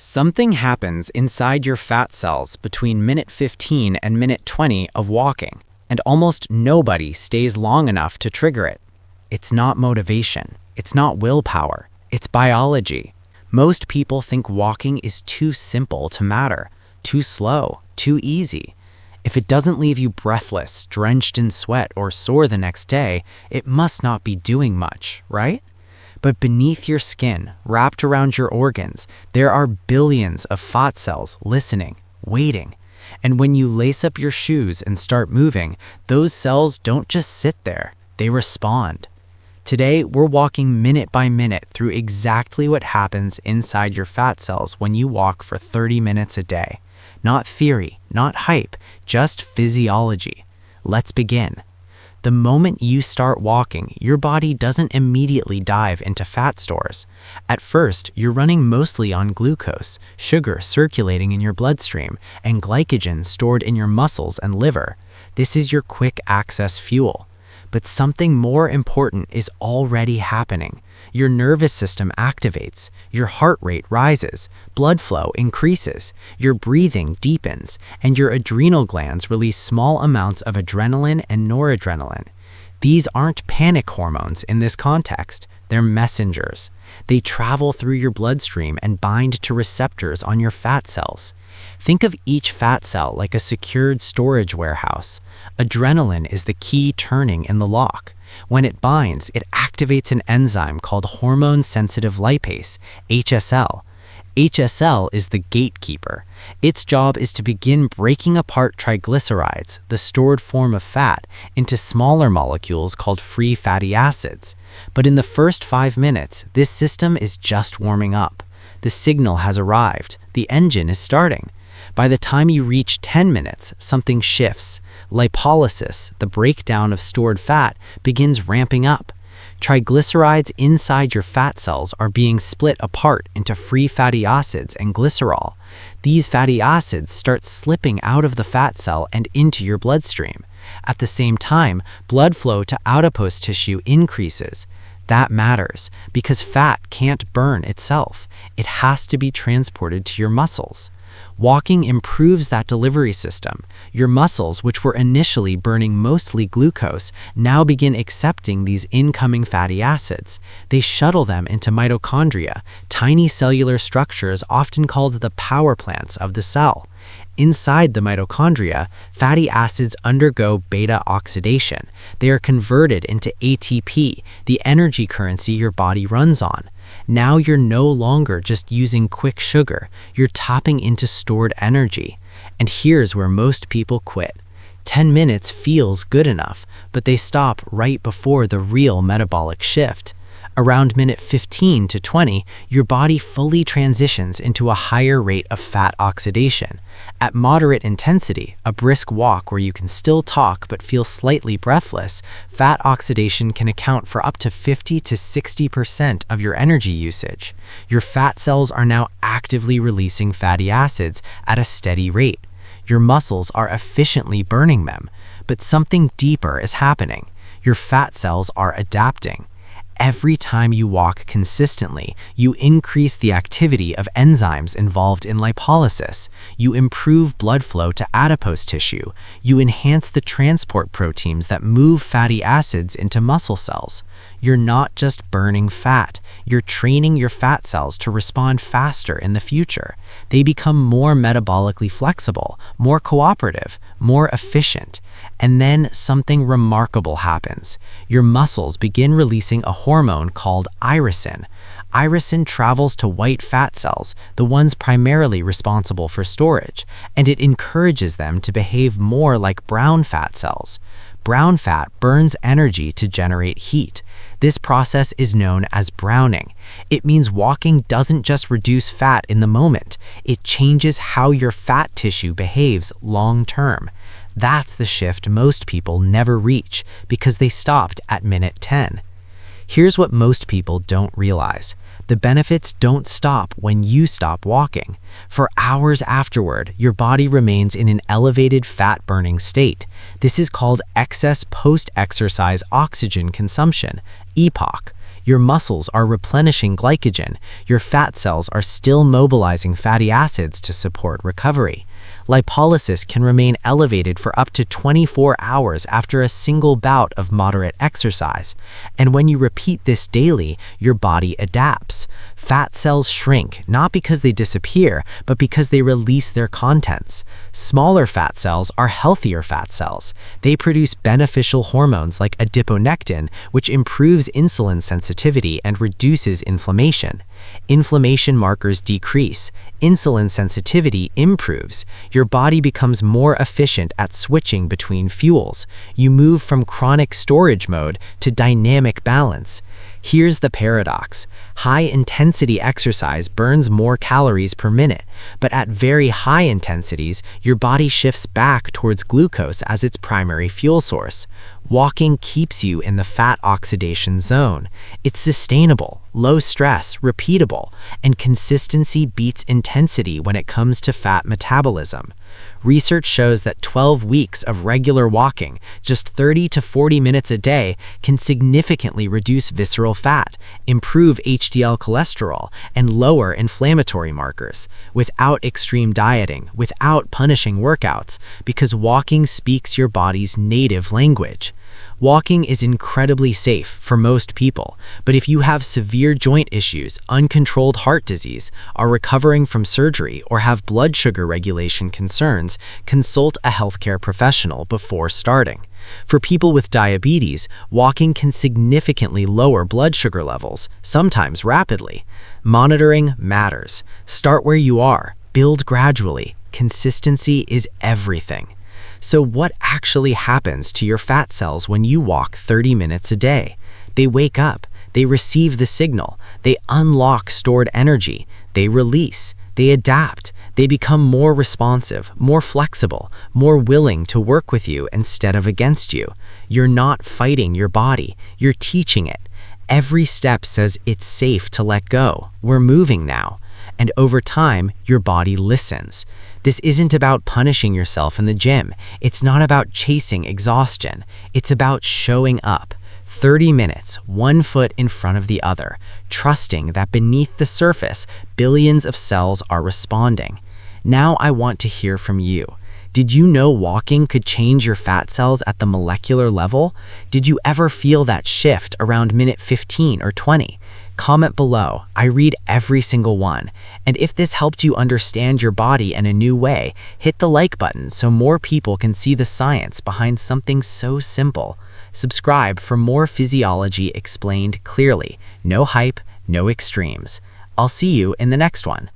Something happens inside your fat cells between minute 15 and minute 20 of walking, and almost nobody stays long enough to trigger it. It's not motivation, it's not willpower, it's biology. Most people think walking is too simple to matter, too slow, too easy. If it doesn't leave you breathless, drenched in sweat, or sore the next day, it must not be doing much, right? But beneath your skin, wrapped around your organs, there are billions of fat cells listening, waiting. And when you lace up your shoes and start moving, those cells don't just sit there, they respond. Today, we're walking minute by minute through exactly what happens inside your fat cells when you walk for 30 minutes a day. Not theory, not hype, just physiology. Let's begin. The moment you start walking, your body doesn't immediately dive into fat stores. At first, you're running mostly on glucose, sugar circulating in your bloodstream, and glycogen stored in your muscles and liver. This is your quick access fuel. But something more important is already happening. Your nervous system activates, your heart rate rises, blood flow increases, your breathing deepens, and your adrenal glands release small amounts of adrenaline and noradrenaline. These aren't panic hormones in this context, they're messengers. They travel through your bloodstream and bind to receptors on your fat cells. Think of each fat cell like a secured storage warehouse. Adrenaline is the key turning in the lock. When it binds, it activates an enzyme called hormone-sensitive lipase, HSL. HSL is the gatekeeper. Its job is to begin breaking apart triglycerides, the stored form of fat, into smaller molecules called free fatty acids. But in the first 5 minutes, this system is just warming up. The signal has arrived. The engine is starting. By the time you reach 10 minutes, something shifts. Lipolysis, the breakdown of stored fat, begins ramping up. Triglycerides inside your fat cells are being split apart into free fatty acids and glycerol. These fatty acids start slipping out of the fat cell and into your bloodstream. At the same time, blood flow to adipose tissue increases. That matters because fat can't burn itself. It has to be transported to your muscles. Walking improves that delivery system. Your muscles, which were initially burning mostly glucose, now begin accepting these incoming fatty acids. They shuttle them into mitochondria, tiny cellular structures often called the power plants of the cell. Inside the mitochondria, fatty acids undergo beta oxidation. They are converted into ATP, the energy currency your body runs on. Now you're no longer just using quick sugar, you're tapping into stored energy. And here's where most people quit. 10 minutes feels good enough, but they stop right before the real metabolic shift. Around minute 15 to 20, your body fully transitions into a higher rate of fat oxidation. At moderate intensity, a brisk walk where you can still talk but feel slightly breathless, fat oxidation can account for up to 50 to 60% of your energy usage. Your fat cells are now actively releasing fatty acids at a steady rate. Your muscles are efficiently burning them, but something deeper is happening. Your fat cells are adapting. Every time you walk consistently, you increase the activity of enzymes involved in lipolysis. You improve blood flow to adipose tissue. You enhance the transport proteins that move fatty acids into muscle cells. You're not just burning fat. You're training your fat cells to respond faster in the future. They become more metabolically flexible, more cooperative, more efficient. And then something remarkable happens. Your muscles begin releasing a hormone called irisin. Irisin travels to white fat cells, the ones primarily responsible for storage, and it encourages them to behave more like brown fat cells. Brown fat burns energy to generate heat. This process is known as browning. It means walking doesn't just reduce fat in the moment, it changes how your fat tissue behaves long term. That's the shift most people never reach because they stopped at minute 10. Here's what most people don't realize. The benefits don't stop when you stop walking. For hours afterward, your body remains in an elevated fat-burning state. This is called excess post-exercise oxygen consumption, EPOC. Your muscles are replenishing glycogen. Your fat cells are still mobilizing fatty acids to support recovery. Lipolysis can remain elevated for up to 24 hours after a single bout of moderate exercise. And when you repeat this daily, your body adapts. Fat cells shrink, not because they disappear, but because they release their contents. Smaller fat cells are healthier fat cells. They produce beneficial hormones like adiponectin, which improves insulin sensitivity and reduces inflammation. Inflammation markers decrease. Insulin sensitivity improves. Your body becomes more efficient at switching between fuels. You move from chronic storage mode to dynamic balance. Here's the paradox. High-intensity exercise burns more calories per minute, but at very high intensities, your body shifts back towards glucose as its primary fuel source. Walking keeps you in the fat oxidation zone. It's sustainable, low stress, repeatable, and consistency beats intensity when it comes to fat metabolism. Research shows that 12 weeks of regular walking, just 30 to 40 minutes a day, can significantly reduce visceral fat, improve HDL cholesterol, and lower inflammatory markers, without extreme dieting, without punishing workouts, because walking speaks your body's native language. Walking is incredibly safe for most people, but if you have severe joint issues, uncontrolled heart disease, are recovering from surgery, or have blood sugar regulation concerns, consult a healthcare professional before starting. For people with diabetes, walking can significantly lower blood sugar levels, sometimes rapidly. Monitoring matters. Start where you are. Build gradually. Consistency is everything. So what actually happens to your fat cells when you walk 30 minutes a day? They wake up, they receive the signal, they unlock stored energy, they release, they adapt, they become more responsive, more flexible, more willing to work with you instead of against you. You're not fighting your body, you're teaching it. Every step says it's safe to let go. We're moving now. And over time, your body listens. This isn't about punishing yourself in the gym. It's not about chasing exhaustion. It's about showing up. 30 minutes, one foot in front of the other, trusting that beneath the surface, billions of cells are responding. Now I want to hear from you. Did you know walking could change your fat cells at the molecular level? Did you ever feel that shift around minute 15 or 20? Comment below. I read every single one. And if this helped you understand your body in a new way, hit the like button so more people can see the science behind something so simple. Subscribe for more physiology explained clearly. No hype, no extremes. I'll see you in the next one.